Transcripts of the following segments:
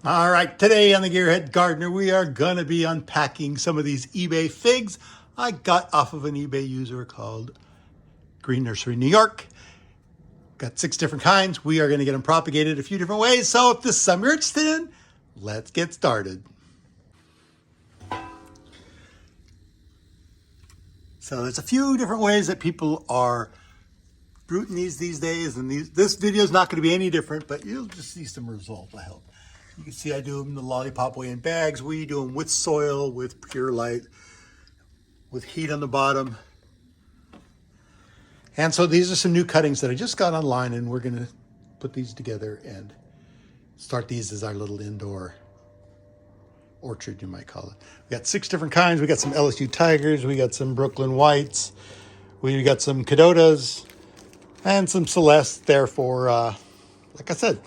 All right, today on the Gearhead Gardener, we are going to be unpacking some of these eBay figs I got off of an eBay user called Green Nursery New York. Got 6 different kinds. We are going to get them propagated a few different ways. So if this is something you're interested in, let's get started. So there's a few different ways that people are rooting these days, and this video is not going to be any different, but you'll just see some results, I hope. You can see I do them the lollipop way in bags. We do them with soil, with pure light, with heat on the bottom. And so these are some new cuttings that I just got online, and we're going to put these together and start these as our little indoor orchard, you might call it. We got 6 different kinds. We got some LSU Tigers. We got some Brooklyn Whites. We got some Cadotas and some Celeste there for, like I said,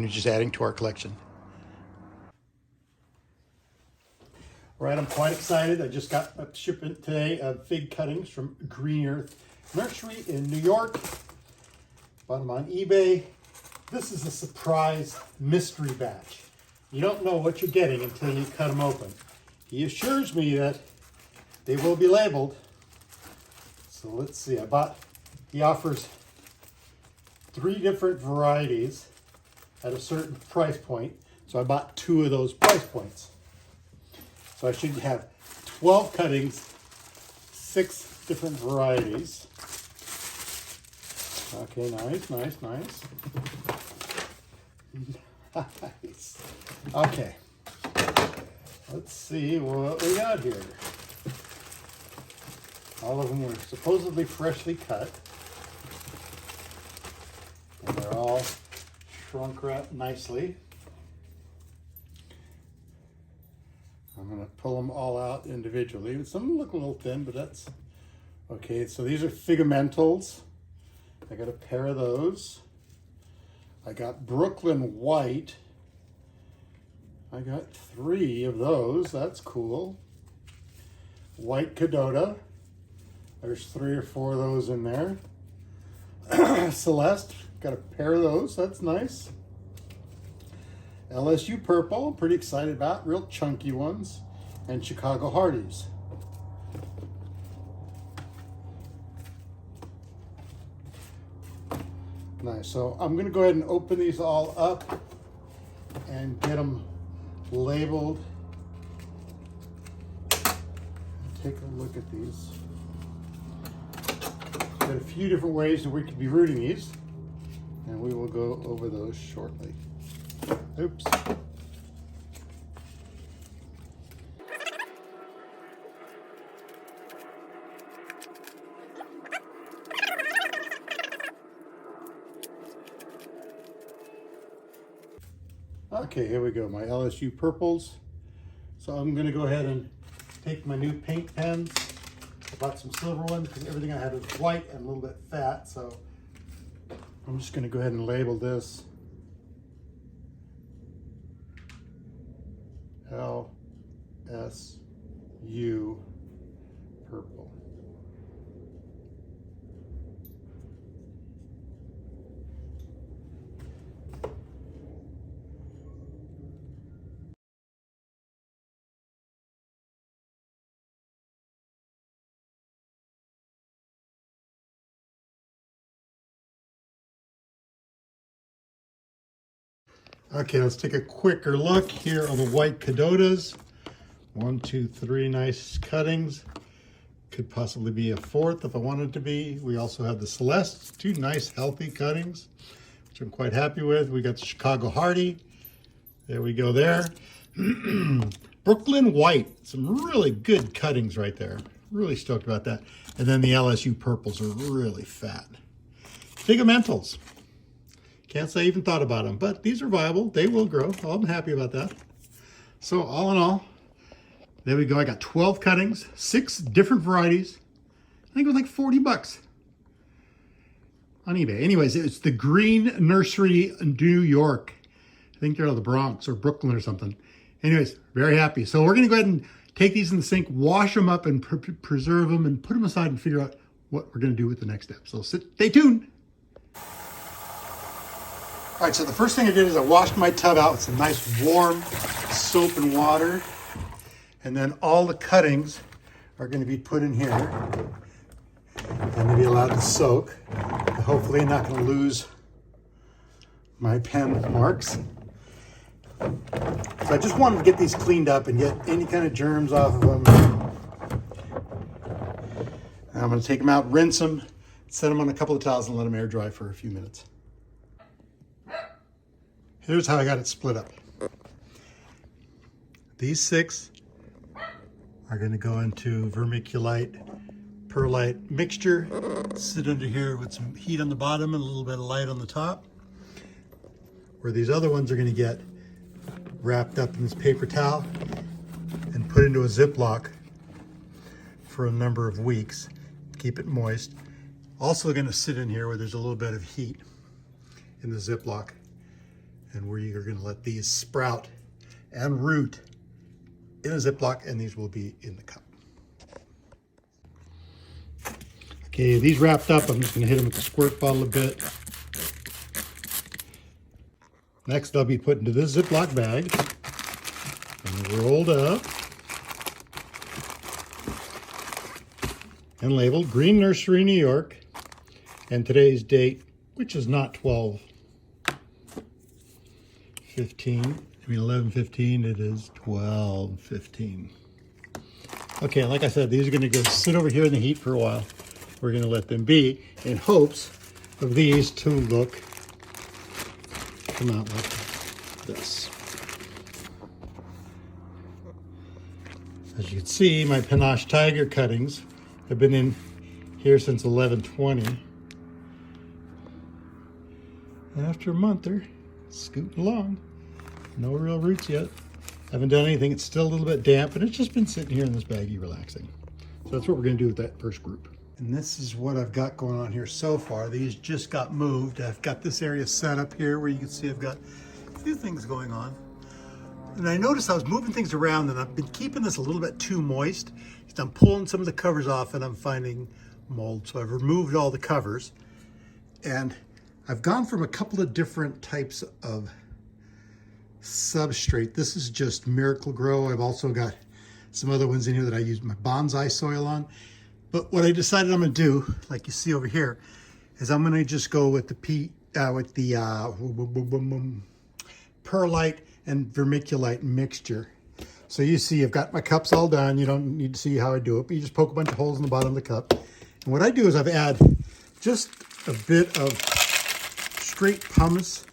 just adding to our collection. All right, I'm quite excited. I just got a shipment today of fig cuttings from Green Earth Nursery in New York. Bought them on eBay. This is a surprise mystery batch. You don't know what you're getting until you cut them open. He assures me that they will be labeled. So let's see. He offers 3 different varieties at a certain price point. So I bought 2 of those price points. So I should have 12 cuttings, 6 different varieties. Okay, nice. Nice. Okay. Let's see what we got here. All of them were supposedly freshly cut. And they're all shrunk wrapped nicely. I'm going to pull them all out individually. Some of them look a little thin, but that's okay. So these are figamentals. I got a pair of those. I got Brooklyn White. I got 3 of those. That's cool. White Cadota. There's 3 or 4 of those in there. Celeste. Got a pair of those. That's nice. LSU Purple. I'm pretty excited about. Real chunky ones. And Chicago Hardies. Nice. So I'm going to go ahead and open these all up and get them labeled. Take a look at these. Got a few different ways that we could be rooting these, and we will go over those shortly. Oops. Okay, here we go, my LSU purples. So I'm gonna go ahead and take my new paint pens. I bought some silver ones because everything I had was white and a little bit fat, so I'm just gonna go ahead and label this LSU purple. Okay, let's take a quicker look. Here are the white Cadotas. 1, 2, 3 nice cuttings. Could possibly be a 4th if I wanted to be. We also have the Celeste, 2 nice healthy cuttings, which I'm quite happy with. We got the Chicago Hardy. There we go there. Brooklyn White, some really good cuttings right there. Really stoked about that. And then the LSU purples are really fat. Figamentals. Can't say I even thought about them, but these are viable. They will grow. Oh, I'm happy about that. So all in all, there we go. I got 12 cuttings, 6 different varieties. I think it was like 40 bucks on eBay. Anyways, it's the Green Nursery in New York. I think they're out of the Bronx or Brooklyn or something. Anyways, very happy. So we're going to go ahead and take these in the sink, wash them up and preserve them and put them aside and figure out what we're going to do with the next step. So stay tuned. All right, so the first thing I did is I washed my tub out with some nice warm soap and water. And then all the cuttings are going to be put in here. And to be allowed to soak. Hopefully I'm not going to lose my pen marks. So I just wanted to get these cleaned up and get any kind of germs off of them. And I'm going to take them out, rinse them, set them on a couple of towels and let them air dry for a few minutes. Here's how I got it split up. These 6 are going to go into vermiculite, perlite mixture. Sit under here with some heat on the bottom and a little bit of light on the top. Where these other ones are going to get wrapped up in this paper towel and put into a Ziploc for a number of weeks. Keep it moist. Also going to sit in here where there's a little bit of heat in the Ziploc, and where you're going to let these sprout and root in a Ziploc, and these will be in the cup. Okay, these wrapped up, I'm just going to hit them with the squirt bottle a bit. Next, they'll be put into this Ziploc bag and rolled up and labeled Green Nursery, New York, and today's date, which is not 11/15, it is 12/15. Okay, like I said, these are going to go sit over here in the heat for a while. We're going to let them be in hopes of these to come out like this. As you can see, my Panache Tiger cuttings have been in here since 11/20. And after a month, they're scooting along. No real roots yet. Haven't done anything. It's still a little bit damp, and it's just been sitting here in this baggie relaxing. So that's what we're going to do with that first group. And this is what I've got going on here so far. These just got moved. I've got this area set up here where you can see I've got a few things going on. And I noticed I was moving things around, and I've been keeping this a little bit too moist. I'm pulling some of the covers off and I'm finding mold. So I've removed all the covers. And I've gone from a couple of different types of substrate. This is just Miracle Grow. I've also got some other ones in here that I use my bonsai soil on. But what I decided I'm going to do, like you see over here, is I'm going to just go with the perlite and vermiculite mixture. So you see I've got my cups all done. You don't need to see how I do it, but you just poke a bunch of holes in the bottom of the cup. And what I do is I've add just a bit of straight pumice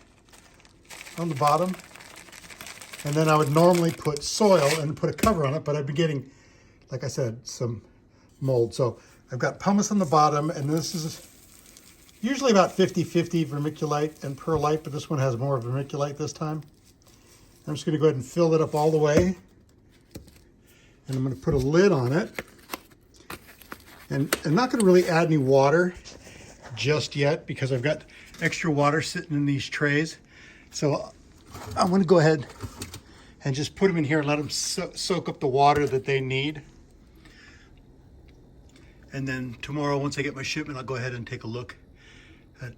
on the bottom. And then I would normally put soil and put a cover on it, but I've been getting, like I said, some mold. So I've got pumice on the bottom, and this is usually about 50-50 vermiculite and perlite, but this one has more vermiculite this time. I'm just going to go ahead and fill it up all the way. And I'm going to put a lid on it. And I'm not going to really add any water just yet because I've got extra water sitting in these trays. So I'm going to go ahead and just put them in here and let them soak up the water that they need. And then tomorrow, once I get my shipment, I'll go ahead and take a look at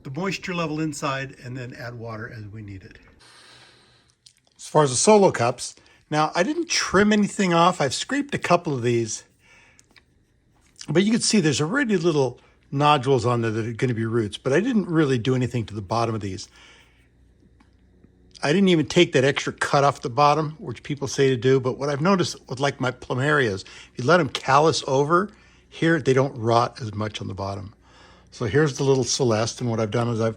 the moisture level inside and then add water as we need it. As far as the solo cups, now I didn't trim anything off. I've scraped a couple of these, but you can see there's already little nodules on there that are going to be roots, but I didn't really do anything to the bottom of these. I didn't even take that extra cut off the bottom, which people say to do, but what I've noticed with like my plumerias, if you let them callus over here, they don't rot as much on the bottom. So here's the little Celeste, and what I've done is I've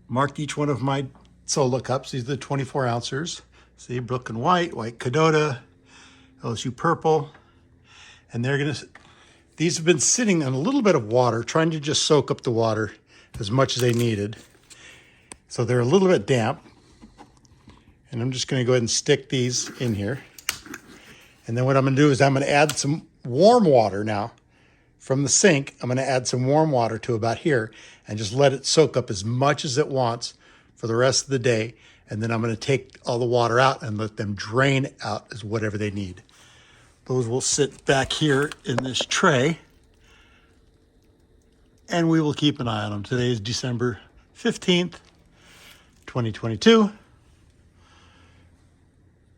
marked each one of my solo cups. These are the 24 ounces. See, Brooklyn White, White Cadota, LSU Purple, and these have been sitting in a little bit of water, trying to just soak up the water as much as they needed. So they're a little bit damp, and I'm just going to go ahead and stick these in here. And then what I'm going to do is I'm going to add some warm water now from the sink. I'm going to add some warm water to about here and just let it soak up as much as it wants for the rest of the day. And then I'm going to take all the water out and let them drain out as whatever they need. Those will sit back here in this tray, and we will keep an eye on them. Today is December 15th, 2022.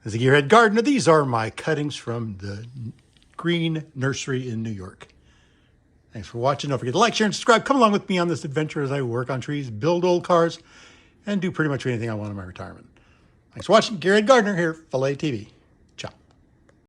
As a Gearhead gardener, these are my cuttings from the Green Nursery in New York. Thanks for watching. Don't forget to like, share, and subscribe. Come along with me on this adventure as I work on trees, build old cars, and do pretty much anything I want in my retirement. Thanks for watching. Gearhead Gardener here, Filet TV.